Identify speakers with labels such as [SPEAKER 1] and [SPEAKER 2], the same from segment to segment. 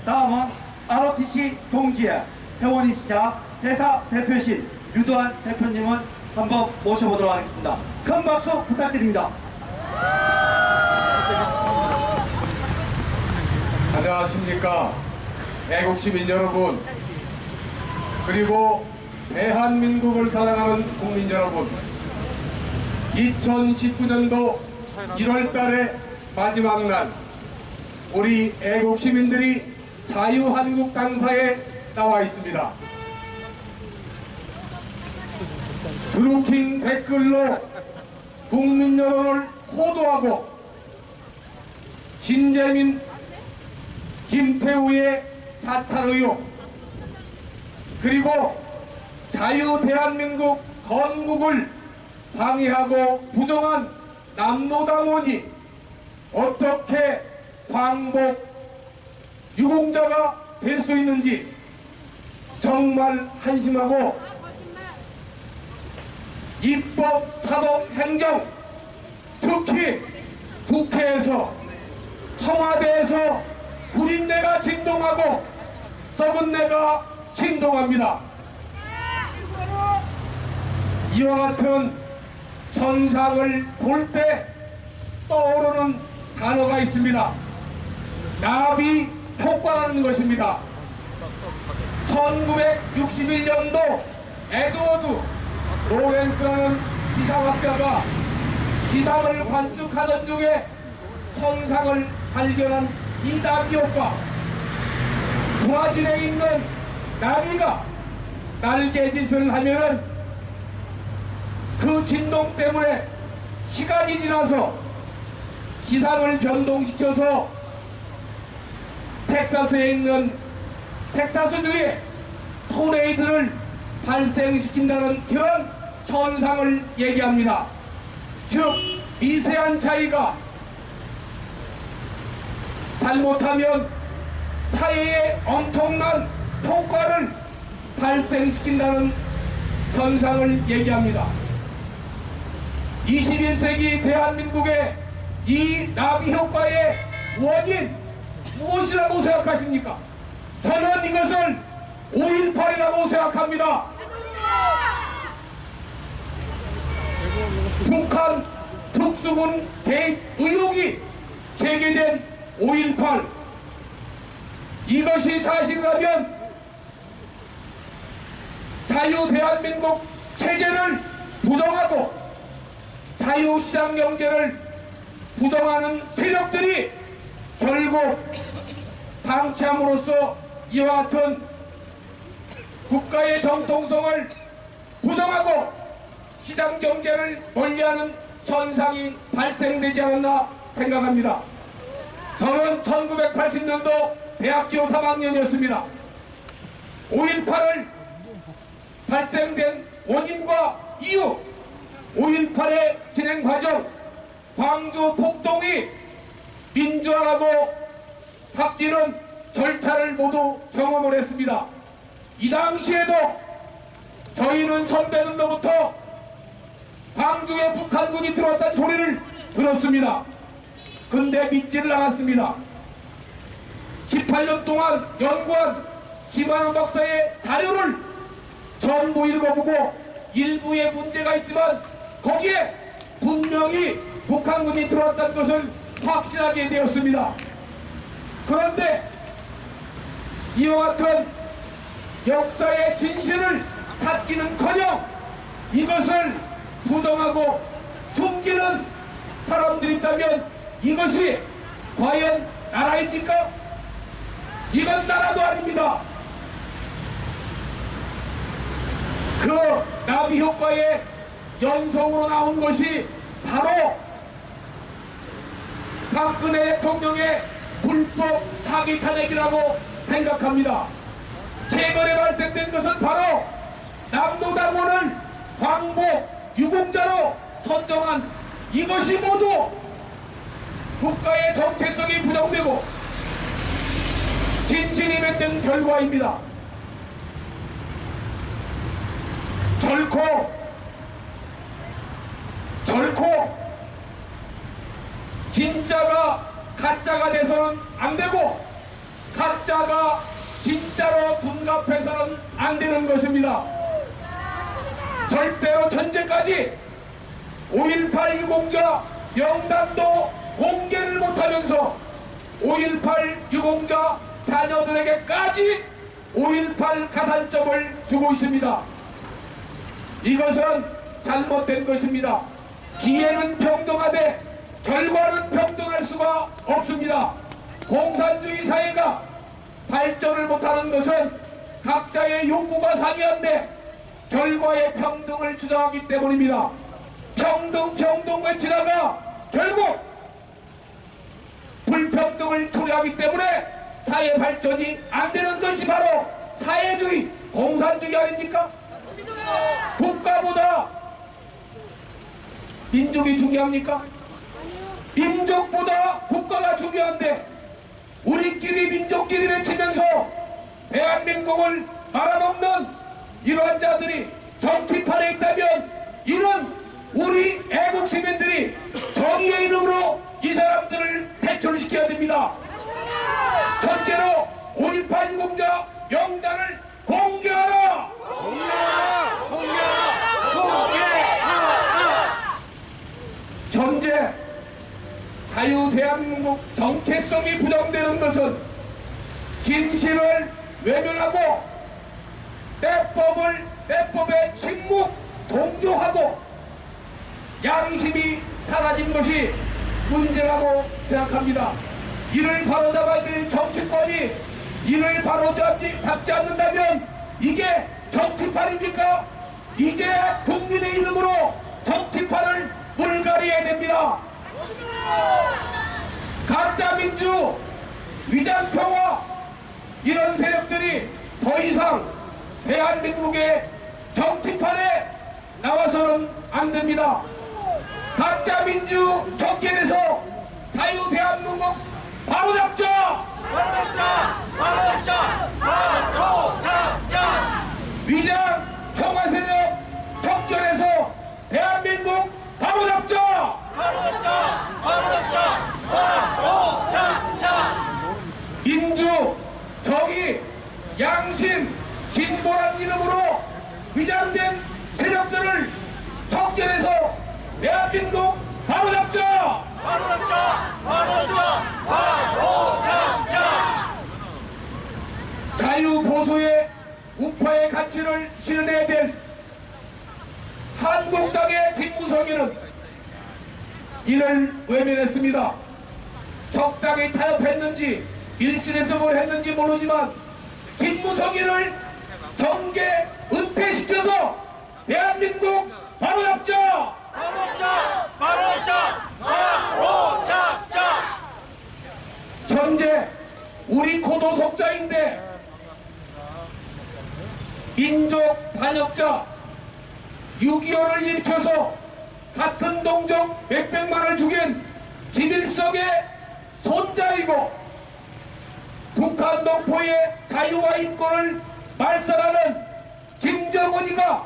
[SPEAKER 1] 다음은 ROTC 동지의 회원이시자 회사 대표신 유도한 대표님을 한번 모셔보도록 하겠습니다. 큰 박수 부탁드립니다.
[SPEAKER 2] 안녕하십니까. 애국시민 여러분, 그리고 대한민국을 사랑하는 국민 여러분, 2019년도 1월달의 마지막 날, 우리 애국시민들이 자유한국당사에 나와 있습니다. 드루킹 댓글로 국민 여론을 호도하고 신재민, 김태우의 사찰 의혹, 그리고 자유 대한민국 건국을 방해하고 부정한 남노당원이 어떻게 광복 유공자가 될 수 있는지 정말 한심하고 입법, 사법, 행정, 특히 국회에서, 청와대에서 구린내가 진동하고 썩은 내가 진동합니다. 이와 같은 현상을 볼 때 떠오르는 단어가 있습니다. 나비 효과라는 것입니다. 1961년도 에드워드 로렌스라는 기상학자가 기상을 관측하던 중에 현상을 발견한 이 나비 효과, 브라질에 있는 나비가 날개짓을 하면은 그 진동 때문에 시간이 지나서 기상을 변동시켜서 텍사스에 있는 텍사스주에 토네이도를 발생시킨다는 그런 현상을 얘기합니다. 즉 미세한 차이가 잘못하면 사회에 엄청난 효과를 발생시킨다는 현상을 얘기합니다. 21세기 대한민국의 이 나비 효과의 원인 무엇이라고 생각하십니까? 저는 이것을 5.18이라고 생각합니다. 북한 특수군 개입 의혹이 제기된 5.18, 이것이 사실이라면 자유 대한민국 체제를 부정하고 자유시장 경제를 부정하는 세력들이 결국 방치함으로써 이와 같은 국가의 정통성을 부정하고 시장 경제를 멀리하는 현상이 발생되지 않았나 생각합니다. 저는 1980년도 대학교 3학년이었습니다. 5.18을 발생된 원인과 이유, 5.18의 진행 과정, 광주 폭동이 민주화라고 박지는 절차를 모두 경험을 했습니다. 이 당시에도 저희는 선배들로부터 광주에 북한군이 들어왔다는 소리를 들었습니다. 근데 믿지를 않았습니다. 18년 동안 연구한 김한호 박사의 자료를 전부 읽어보고 일부의 문제가 있지만 거기에 분명히 북한군이 들어왔다는 것을 확신하게 되었습니다. 그런데 이와 같은 역사의 진실을 찾기는커녕 이것을 부정하고 숨기는 사람들이 있다면 이것이 과연 나라입니까? 이건 나라도 아닙니다. 그 나비 효과의 연속으로 나온 것이 바로 박근혜 대통령의 불법 사기 탄핵이라고 생각합니다. 최근에 발생된 것은 바로 남노당원을 광복 유공자로 선정한 이것이 모두 국가의 정체성이 부정되고 진실이 맺는 결과입니다. 결코 진짜가 가짜가 돼서는 안 되고 각자가 진짜로 둔갑해서는 안 되는 것입니다. 절대로 전제까지 5.18 유공자 명단도 공개를 못하면서 5.18 유공자 자녀들에게까지 5.18 가산점을 주고 있습니다. 이것은 잘못된 것입니다. 기회는 평등하되 결과는 평등할 수가 없습니다. 공산주의 사회가 발전을 못하는 것은 각자의 욕구가 상이한데 결과의 평등을 주장하기 때문입니다. 평등 외치다가 결국 불평등을 초래하기 때문에 사회 발전이 안 되는 것이 바로 사회주의, 공산주의 아닙니까? 국가보다 민족이 중요합니까? 민족보다 국가가 중요한데 우리끼리 민족끼리 외치면서 대한민국을 말아먹는 이러한 자들이 정치판에 있다면 이런 우리 애국 시민들이 정의의 이름으로 이 사람들을 퇴출시켜야 됩니다. 첫째로 5.18 유공자 명단을 공개하라! 현재 자유 대한민국 정체성이 부정되는 것은 진실을 외면하고 때법의 침묵 동조하고 양심이 사라진 것이 문제라고 생각합니다. 이를 바로잡아야 될 정치권이 이를 바로잡지 않는다면 이게 정치판입니까? 이제 국민의 이름으로 정치판을 물갈이해야 됩니다. 가짜민주, 위장평화 이런 세력들이 더 이상 대한민국의 정치판에 나와서는 안 됩니다. 가짜민주 정권에서 자유 대한민국 바로잡자! 위장 평화 세력 정권에서 대한민국 바로잡자! 민주, 정의, 양심, 진보란 이름으로 위장된 세력들을 정권에서 대한민국 바로잡자! 자유보수의 우파의 가치를 실현해야 될 한국당의 김무성이는 이를 외면했습니다. 적당히 타협했는지 일신에서 뭘 했는지 모르지만 김무성이를 정계 은퇴시켜서 대한민국 바로잡자! 현재 우리 고도속자인데 민족 반역자 6.25를 일으켜서 같은 동족 몇백만을 죽인 김일성의 손자이고 북한 동포의 자유와 인권을 말살하는 김정은이가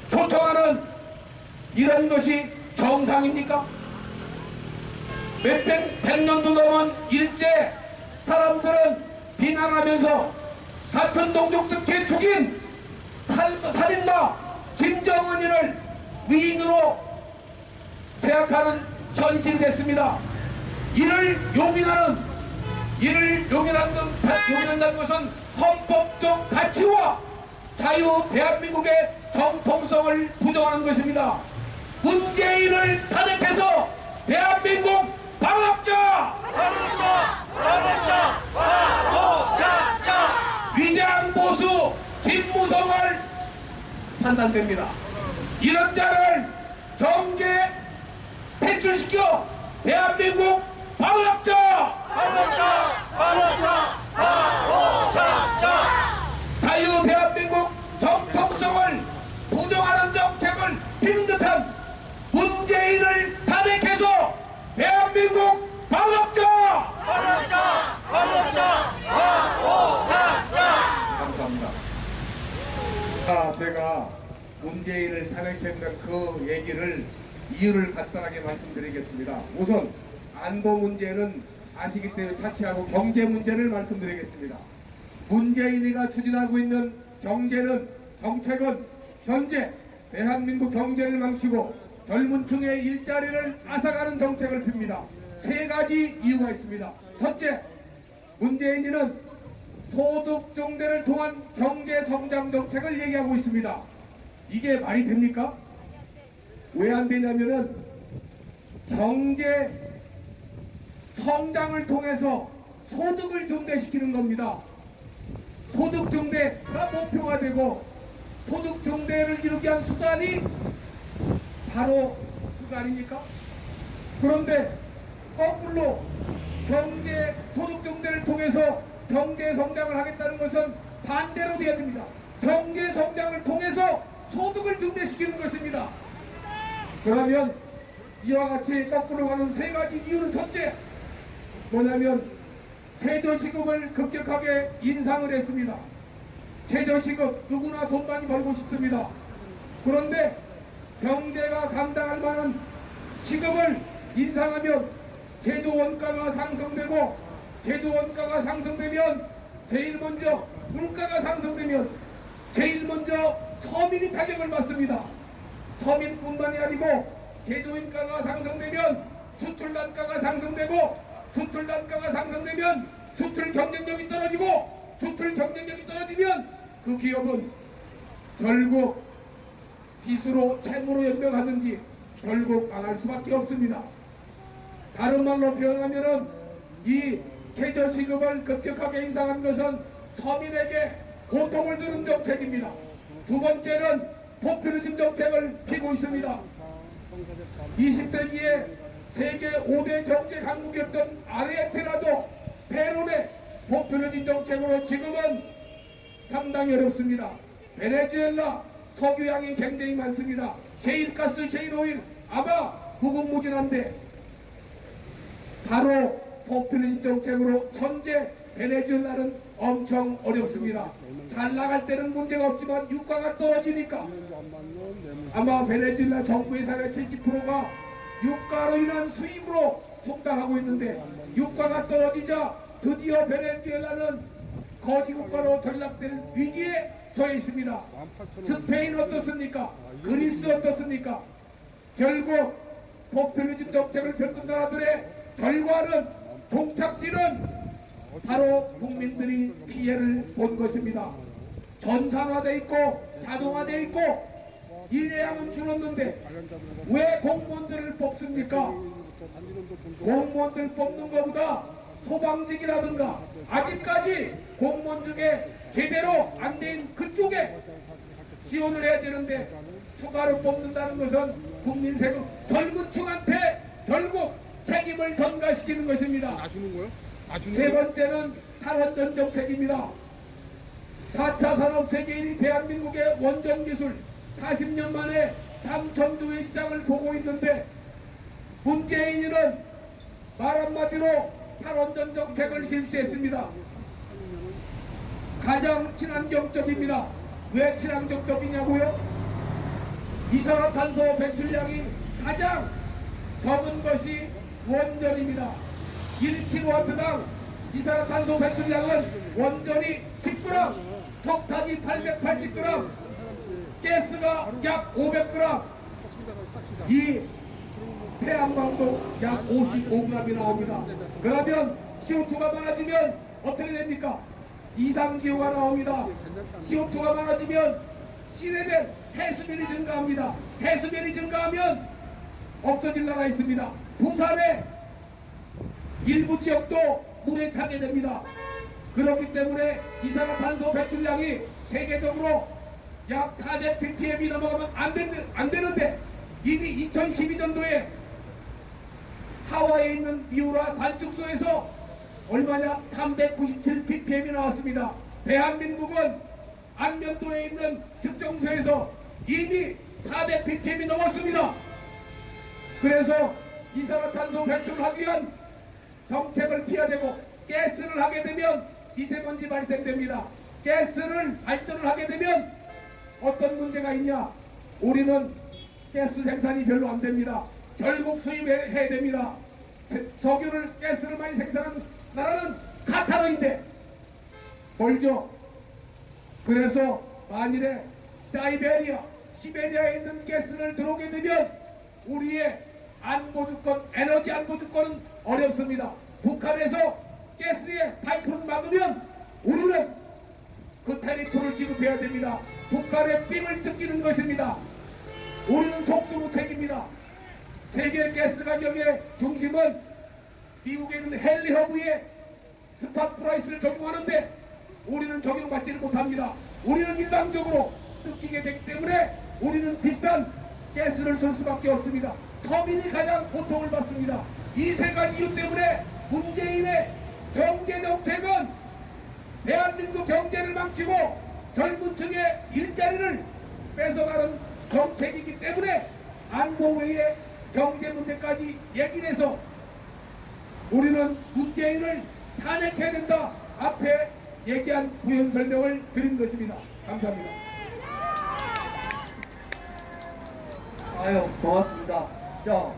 [SPEAKER 2] 초청하는 이런 것이 정상입니까? 백년도 넘은 일제 사람들은 비난하면서 같은 동족들께 죽인 살인마 김정은이를 위인으로 생각하는 현실이 됐습니다. 이를 용인한다는 것은 헌법적 가치와 자유 대한민국의 정통성을 부정하는 것입니다. 문재인을 탄핵해서 대한민국 바로잡자! 위장보수 김무성을 판단됩니다. 이런 자를 정계 퇴출시켜 대한민국 바로잡자! 자유 대한민국 정통성을 부정하는 정책을 핀 듯한 문재인을 탄핵해서 대한민국 바로잡자! 감사합니다. 제가 문재인을 탄핵했던 그 얘기를 이유를 간단하게 말씀드리겠습니다. 우선 안보 문제는 아시기 때문에 차치하고 경제 문제를 말씀드리겠습니다. 문재인이가 추진하고 있는 정책은 현재 대한민국 경제를 망치고 젊은 층의 일자리를 앗아가는 정책을 핍니다. 세 가지 이유가 있습니다. 첫째, 문재인이는 소득 증대를 통한 경제 성장 정책을 얘기하고 있습니다. 이게 말이 됩니까? 왜 안 되냐면은 경제 성장을 통해서 소득을 증대시키는 겁니다. 소득 증대가 목표가 되고 소득 증대를 이루기 위한 수단이 바로 그거 아닙니까? 그런데 거꾸로 소득 증대를 통해서 경제 성장을 하겠다는 것은 반대로 돼야 됩니다. 경제 성장을 통해서 소득을 증대시키는 것입니다. 그러면 이와 같이 거꾸로 가는 세 가지 이유는 첫째, 뭐냐면 최저시급을 급격하게 인상을 했습니다. 최저시급 누구나 돈 많이 벌고 싶습니다. 그런데 경제가 감당할 만한 시급을 인상하면 제조원가가 상승되고 제조원가가 상승되면 제일 먼저 물가가 상승되면 제일 먼저 서민이 타격을 받습니다. 서민뿐만이 아니고 제조인가가 상승되면 수출 단가가 상승되고 수출 단가가 상승되면 수출 경쟁력이 떨어지고 수출 경쟁력이 떨어지면 그 기업은 결국 빚으로 채무로 연명하든지 결국 망할 수밖에 없습니다. 다른 말로 표현하면은 이 최저시급을 급격하게 인상한 것은 서민에게 고통을 주는 정책입니다. 두 번째는 포퓰리즘 정책을 피고 있습니다. 20세기에 세계 5대 경제 강국이었던 아르헨티나도 페루의 포퓰리즘 정책으로 지금은 상당히 어렵습니다. 베네수엘라 석유양이 굉장히 많습니다. 셰일가스, 셰일오일 아마 무궁무진한데 바로 포퓰리즘 정책으로 현재 베네수엘라는 엄청 어렵습니다. 잘 나갈 때는 문제가 없지만 유가가 떨어지니까 아마 베네수엘라 정부 예산의 70%가 유가로 인한 수입으로 충당하고 있는데 유가가 떨어지자 드디어 베네수엘라는 거지국가로 전락될 위기에 처해 있습니다. 스페인 어떻습니까? 그리스 어떻습니까? 결국 포퓰리즘 정책을 펼친 나라들의 결과는 종착지는 바로 국민들이 피해를 본 것입니다. 전산화돼 있고 자동화돼 있고 일회양은 줄었는데 왜 공무원들을 뽑습니까? 공무원들 뽑는 것보다 소방직이라든가 아직까지 공무원 중에 제대로 안 된 그쪽에 지원을 해야 되는데 추가로 뽑는다는 것은 국민 세금 젊은 층한테 결국 책임을 전가시키는 것입니다. 세 번째는 탈원전 정책입니다. 4차 산업 세계인이 대한민국의 원전기술 40년 만에 3,000조의 시장을 보고 있는데 문재인은 말 한마디로 탈원전 정책을 실시했습니다. 가장 친환경적입니다. 왜 친환경적이냐고요? 이산화탄소 배출량이 가장 적은 것이 원전입니다. 1kW당 이산화탄소 배출량은 원전이 10g, 석탄이 880g, 가스가 약 500g, 이 태양광도 약 55g이 나옵니다. 그러면 CO2가 많아지면 어떻게 됩니까? 이상기후가 나옵니다. CO2가 많아지면 시내된 해수면이 증가합니다. 해수면이 증가하면 없어질 나라가 있습니다. 부산의 일부 지역도 물에 차게 됩니다. 그렇기 때문에 이산화탄소 배출량이 세계적으로 약 400ppm이 넘어가면 안 되는데 이미 2012년도에 하와이에 있는 미우라 관측소에서 얼마냐? 397ppm이 나왔습니다. 대한민국은 안면도에 있는 측정소에서 이미 400ppm이 넘었습니다. 그래서 이산화탄소 배출을 하기 위한 정책을 피해야 되고 가스를 하게 되면 미세먼지 발생됩니다. 가스를 발전을 하게 되면 어떤 문제가 있냐? 우리는 가스 생산이 별로 안 됩니다. 결국 수입해야 됩니다. 석유를 가스를 많이 생산하는 나라는 카타르인데 멀죠. 그래서 만일에 사이베리아, 시베리아에 있는 가스를 들어오게 되면 우리의 안보 주권, 에너지 안보 주권은 어렵습니다. 북한에서 가스의 파이프를 막으면 우리는 그 테리토를 지급해야 됩니다. 북한의 삥을 뜯기는 것입니다. 우리는 속수무책입니다. 세계 가스 가격의 중심은 미국에 있는 헨리 허브의 스팟 프라이스를 적용하는데 우리는 적용받지를 못합니다. 우리는 일방적으로 뜯기게 되기 때문에 우리는 비싼 가스를 쓸 수밖에 없습니다. 서민이 가장 고통을 받습니다. 이 세 가지 이유 때문에 문재인의 경제 정책은 대한민국 경제를 망치고 젊은 층의 일자리를 뺏어가는 정책이기 때문에 안보 외에 경제 문제까지 얘기를 해서 우리는 문재인을 탄핵해야 된다. 앞에 얘기한 부연 설명을 드린 것입니다. 감사합니다.
[SPEAKER 1] 아유, 고맙습니다. 자,